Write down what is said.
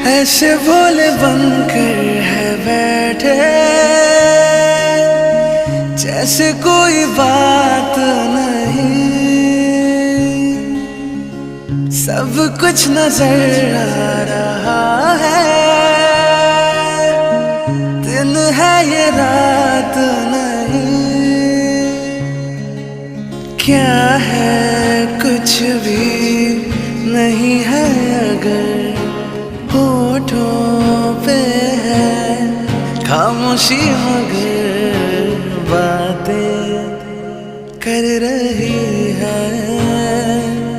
ऐसे भोले बनकर है बैठे जैसे कोई बात नहीं। सब कुछ नजर आ रहा है, दिन है ये रात नहीं। क्या है कुछ भी नहीं है अगर होठों पे है खामोशी, मगर बातें कर रहे